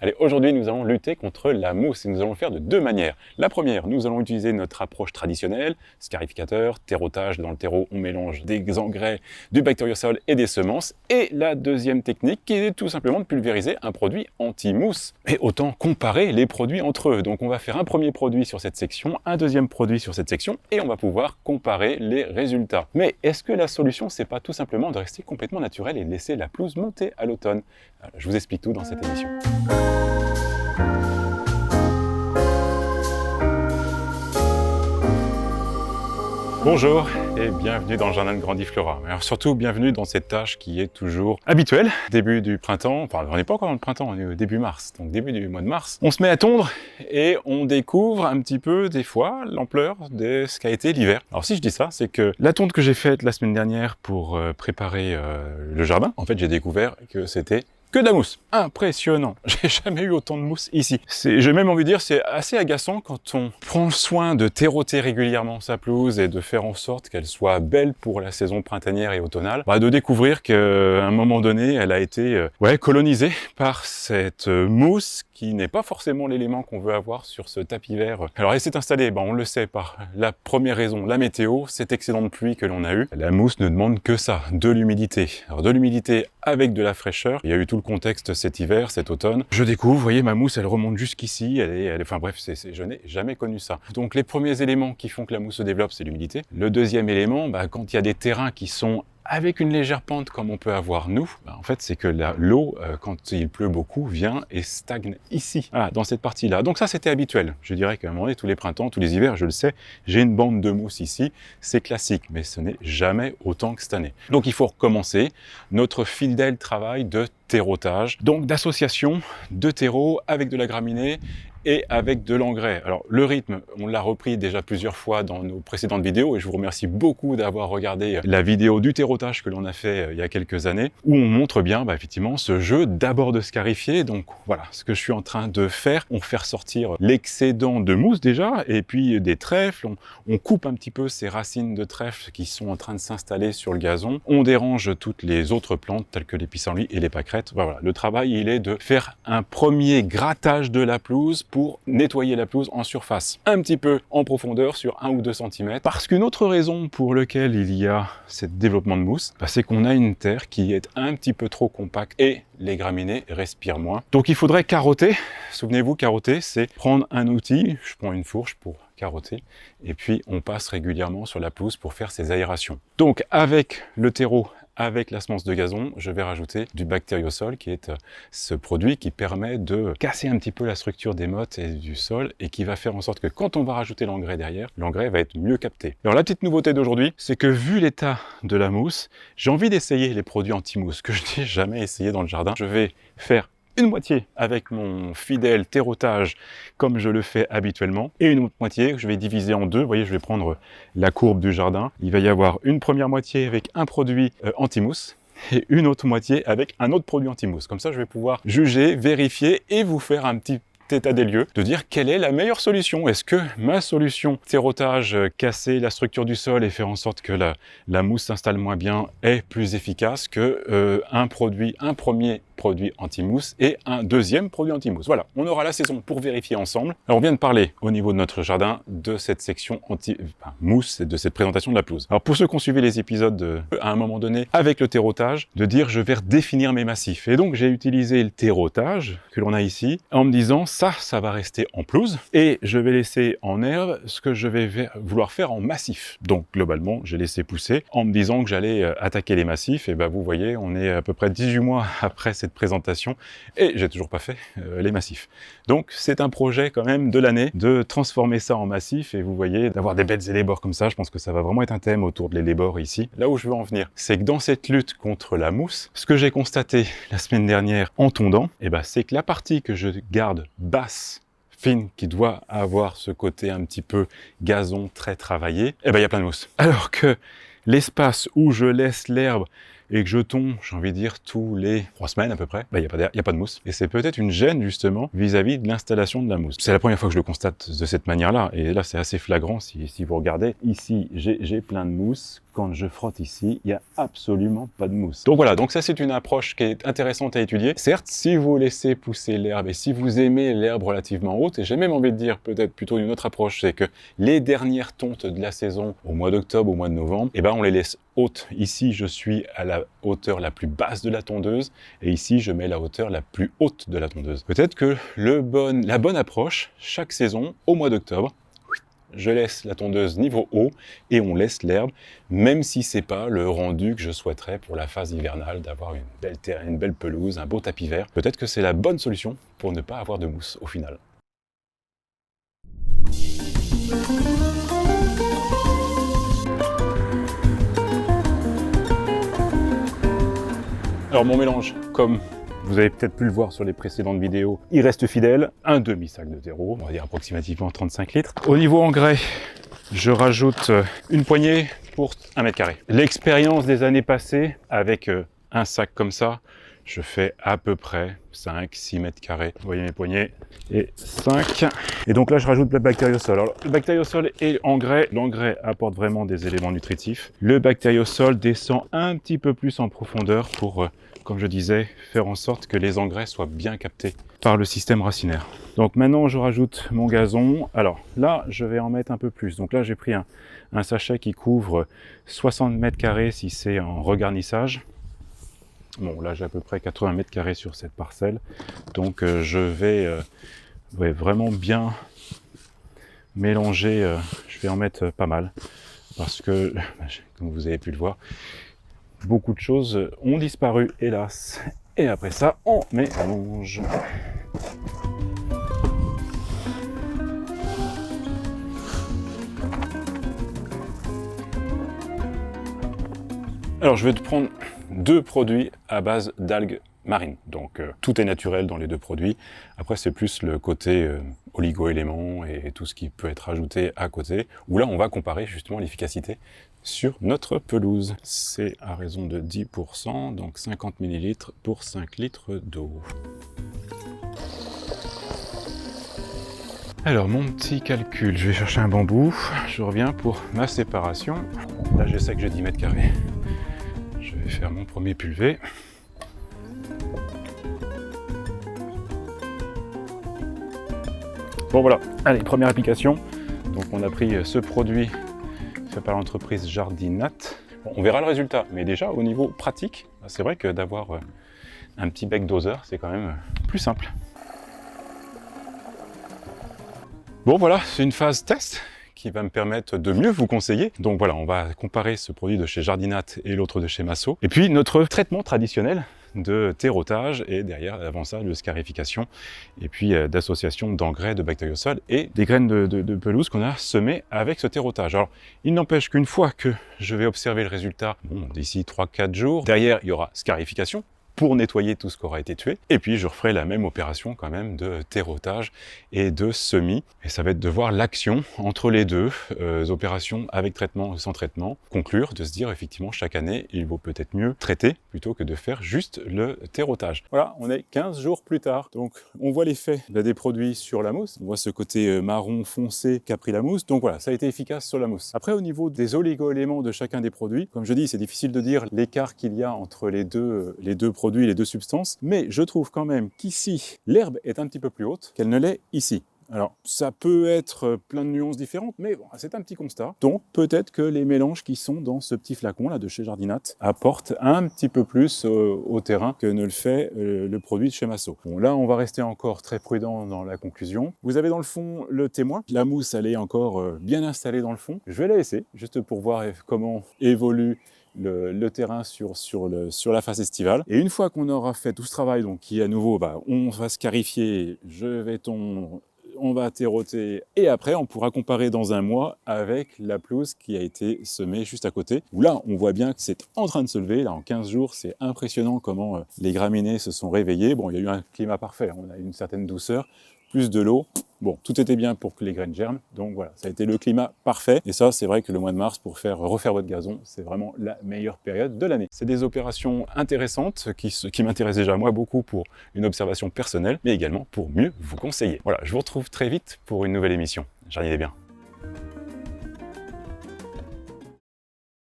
Allez, aujourd'hui nous allons lutter contre la mousse et nous allons le faire de deux manières. La première, nous allons utiliser notre approche traditionnelle, scarificateur, terreautage. Dans le terreau, on mélange des engrais, du bactériosol et des semences. Et la deuxième technique qui est tout simplement de pulvériser un produit anti-mousse. Et autant comparer les produits entre eux. Donc on va faire un premier produit sur cette section, un deuxième produit sur cette section et on va pouvoir comparer les résultats. Mais est-ce que la solution, c'est pas tout simplement de rester complètement naturel et de laisser la pelouse monter à l'automne? Je vous explique tout dans cette émission. Bonjour et bienvenue dans le jardin de Grandiflora. Alors surtout bienvenue dans cette tâche qui est toujours habituelle. Début du printemps, enfin on n'est pas encore dans le printemps, on est au début mars, donc début du mois de mars. On se met à tondre et on découvre un petit peu des fois l'ampleur de ce qu'a été l'hiver. Alors si je dis ça, c'est que la tonde que j'ai faite la semaine dernière pour préparer le jardin, en fait j'ai découvert que c'était que de la mousse. Impressionnant. J'ai jamais eu autant de mousse ici. J'ai même envie de dire, c'est assez agaçant quand on prend soin de terreauter régulièrement sa pelouse et de faire en sorte qu'elle soit belle pour la saison printanière et automnale, de découvrir qu'à un moment donné, elle a été colonisée par cette mousse qui n'est pas forcément l'élément qu'on veut avoir sur ce tapis vert. Alors elle s'est installée, on le sait, par la première raison, la météo, cet excédent de pluie que l'on a eu. La mousse ne demande que ça, de l'humidité. Alors de l'humidité avec de la fraîcheur. Il y a eu tout le contexte cet hiver, cet automne. Je découvre, vous voyez, ma mousse, elle remonte jusqu'ici, enfin bref, je n'ai jamais connu ça. Donc les premiers éléments qui font que la mousse se développe, c'est l'humidité. Le deuxième élément, quand il y a des terrains qui sont avec une légère pente comme on peut avoir nous, en fait c'est que l'eau, quand il pleut beaucoup, vient et stagne ici, dans cette partie-là. Donc ça c'était habituel. Je dirais qu'à un moment donné, tous les printemps, tous les hivers, je le sais, j'ai une bande de mousse ici, c'est classique, mais ce n'est jamais autant que cette année. Donc il faut recommencer notre fidèle travail de terreautage, donc d'association de terreau avec de la graminée et avec de l'engrais. Alors le rythme, on l'a repris déjà plusieurs fois dans nos précédentes vidéos et je vous remercie beaucoup d'avoir regardé la vidéo du terreautage que l'on a fait il y a quelques années où on montre bien effectivement ce jeu d'abord de scarifier. Donc voilà ce que je suis en train de faire. On fait ressortir l'excédent de mousse déjà et puis des trèfles. On coupe un petit peu ces racines de trèfle qui sont en train de s'installer sur le gazon. On dérange toutes les autres plantes telles que les pissenlits et les pâquerettes. Voilà, le travail il est de faire un premier grattage de la pelouse pour nettoyer la pelouse en surface, un petit peu en profondeur sur 1 ou 2 cm. Parce qu'une autre raison pour laquelle il y a ce développement de mousse, c'est qu'on a une terre qui est un petit peu trop compacte et les graminées respirent moins. Donc il faudrait carotter. Souvenez-vous, carotter, c'est prendre un outil, je prends une fourche pour carotter, et puis on passe régulièrement sur la pelouse pour faire ces aérations. Donc avec le terreau, avec la semence de gazon, je vais rajouter du bactériosol qui est ce produit qui permet de casser un petit peu la structure des mottes et du sol et qui va faire en sorte que quand on va rajouter l'engrais derrière, l'engrais va être mieux capté. Alors la petite nouveauté d'aujourd'hui, c'est que vu l'état de la mousse, j'ai envie d'essayer les produits anti-mousse que je n'ai jamais essayé dans le jardin. Je vais faire une moitié avec mon fidèle terreautage comme je le fais habituellement et une autre moitié que je vais diviser en deux. Vous voyez, je vais prendre la courbe du jardin. Il va y avoir une première moitié avec un produit anti-mousse et une autre moitié avec un autre produit anti-mousse. Comme ça, je vais pouvoir juger, vérifier et vous faire un petit état des lieux, de dire quelle est la meilleure solution. Est-ce que ma solution terreautage, casser la structure du sol et faire en sorte que la mousse s'installe moins bien est plus efficace que un premier produit anti-mousse et un deuxième produit anti-mousse. Voilà, on aura la saison pour vérifier ensemble. Alors on vient de parler au niveau de notre jardin de cette section anti-mousse et de cette présentation de la pelouse. Alors pour ceux qui ont suivi les épisodes à un moment donné avec le terreautage, de dire je vais redéfinir mes massifs. Et donc j'ai utilisé le terreautage que l'on a ici en me disant ça va rester en pelouse et je vais laisser en herbe ce que je vais vouloir faire en massif. Donc globalement, j'ai laissé pousser en me disant que j'allais attaquer les massifs et vous voyez, on est à peu près 18 mois après cette présentation et j'ai toujours pas fait les massifs. Donc c'est un projet quand même de l'année de transformer ça en massif et vous voyez, d'avoir des belles élébores comme ça, je pense que ça va vraiment être un thème autour de l'élébore ici. Là où je veux en venir, c'est que dans cette lutte contre la mousse, ce que j'ai constaté la semaine dernière en tondant, c'est que la partie que je garde basse, fine, qui doit avoir ce côté un petit peu gazon très travaillé, il y a plein de mousse. Alors que l'espace où je laisse l'herbe et que je tombe, j'ai envie de dire, tous les 3 semaines à peu près, il n'y a pas d'air, il n'y a pas de mousse. Et c'est peut-être une gêne justement vis-à-vis de l'installation de la mousse. C'est la première fois que je le constate de cette manière-là, et là c'est assez flagrant si vous regardez. Ici, j'ai plein de mousse. Quand je frotte ici, il n'y a absolument pas de mousse. Donc voilà, donc ça c'est une approche qui est intéressante à étudier. Certes, si vous laissez pousser l'herbe et si vous aimez l'herbe relativement haute, et j'ai même envie de dire peut-être plutôt une autre approche, c'est que les dernières tontes de la saison, au mois d'octobre, au mois de novembre, eh ben on les laisse hautes. Ici, je suis à la hauteur la plus basse de la tondeuse, et ici, je mets la hauteur la plus haute de la tondeuse. Peut-être que la bonne approche, chaque saison, au mois d'octobre, je laisse la tondeuse niveau haut et on laisse l'herbe, même si c'est pas le rendu que je souhaiterais pour la phase hivernale, d'avoir une belle terre, une belle pelouse, un beau tapis vert. Peut-être que c'est la bonne solution pour ne pas avoir de mousse au final. Alors mon mélange, comme vous avez peut-être pu le voir sur les précédentes vidéos, il reste fidèle, un demi-sac de terreau, on va dire approximativement 35 litres. Au niveau engrais, je rajoute une poignée pour 1 mètre carré. L'expérience des années passées, avec un sac comme ça, je fais à peu près 5-6 mètres carrés. Vous voyez mes poignées, et 5. Et donc là, je rajoute le bactériosol. Alors, le bactériosol et l'engrais apporte vraiment des éléments nutritifs. Le bactériosol descend un petit peu plus en profondeur pour, comme je disais, faire en sorte que les engrais soient bien captés par le système racinaire. Donc maintenant, je rajoute mon gazon. Alors là, je vais en mettre un peu plus. Donc là, j'ai pris un sachet qui couvre 60 mètres carrés si c'est en regarnissage. Bon, là, j'ai à peu près 80 mètres carrés sur cette parcelle. Donc, je vais vraiment bien mélanger. Je vais en mettre pas mal. Parce que, comme vous avez pu le voir, beaucoup de choses ont disparu, hélas. Et après ça, on mélange. Alors, je vais te prendre 2 produits à base d'algues marines. Donc, tout est naturel dans les 2 produits. Après, c'est plus le côté oligo-éléments et tout ce qui peut être ajouté à côté, où là, on va comparer justement l'efficacité sur notre pelouse. C'est à raison de 10%, donc 50 ml pour 5 litres d'eau. Alors, mon petit calcul, je vais chercher un bambou. Je reviens pour ma séparation. Là, je sais que j'ai 10 mètres carrés. Je vais faire mon premier pulvé. Bon voilà, allez, première application. Donc on a pris ce produit fait par l'entreprise Jardinat. Bon, on verra le résultat, mais déjà au niveau pratique, c'est vrai que d'avoir un petit bec doseur, c'est quand même plus simple. Bon voilà, c'est une phase test qui va me permettre de mieux vous conseiller. Donc voilà, on va comparer ce produit de chez Jardinat et l'autre de chez Masso. Et puis notre traitement traditionnel de terrotage et derrière avant ça de scarification et puis d'association d'engrais, de bactériosol et des graines de pelouse qu'on a semées avec ce terrotage. Alors il n'empêche qu'une fois que je vais observer le résultat, bon, d'ici 3-4 jours, derrière il y aura scarification pour nettoyer tout ce qui aura été tué. Et puis je referai la même opération quand même de terrotage et de semis. Et ça va être de voir l'action entre les deux opérations avec traitement ou sans traitement, conclure, de se dire effectivement chaque année il vaut peut-être mieux traiter plutôt que de faire juste le terrotage. Voilà, on est 15 jours plus tard. Donc on voit l'effet des produits sur la mousse. On voit ce côté marron foncé qu'a pris la mousse. Donc voilà, ça a été efficace sur la mousse. Après au niveau des oligo-éléments de chacun des produits, comme je dis, c'est difficile de dire l'écart qu'il y a entre les deux produits, les 2 substances, mais je trouve quand même qu'ici, l'herbe est un petit peu plus haute qu'elle ne l'est ici. Alors, ça peut être plein de nuances différentes, mais bon, c'est un petit constat. Donc, peut-être que les mélanges qui sont dans ce petit flacon là de chez Jardinat apportent un petit peu plus au terrain que ne le fait le produit de chez Masso. Bon, là, on va rester encore très prudent dans la conclusion. Vous avez dans le fond le témoin. La mousse, elle est encore bien installée dans le fond. Je vais la laisser, juste pour voir comment évolue le terrain sur la phase estivale. Et une fois qu'on aura fait tout ce travail, donc qui à nouveau, on va scarifier, on va terroter, et après on pourra comparer dans un mois avec la pelouse qui a été semée juste à côté, où là on voit bien que c'est en train de se lever. Là en 15 jours, c'est impressionnant comment les graminées se sont réveillées. Bon, il y a eu un climat parfait, on a eu une certaine douceur. plus de l'eau. Bon, tout était bien pour que les graines germent, donc voilà, ça a été le climat parfait. Et ça, c'est vrai que le mois de mars, pour refaire votre gazon, c'est vraiment la meilleure période de l'année. C'est des opérations intéressantes qui m'intéressent déjà moi beaucoup pour une observation personnelle, mais également pour mieux vous conseiller. Voilà, je vous retrouve très vite pour une nouvelle émission. Jardinez bien.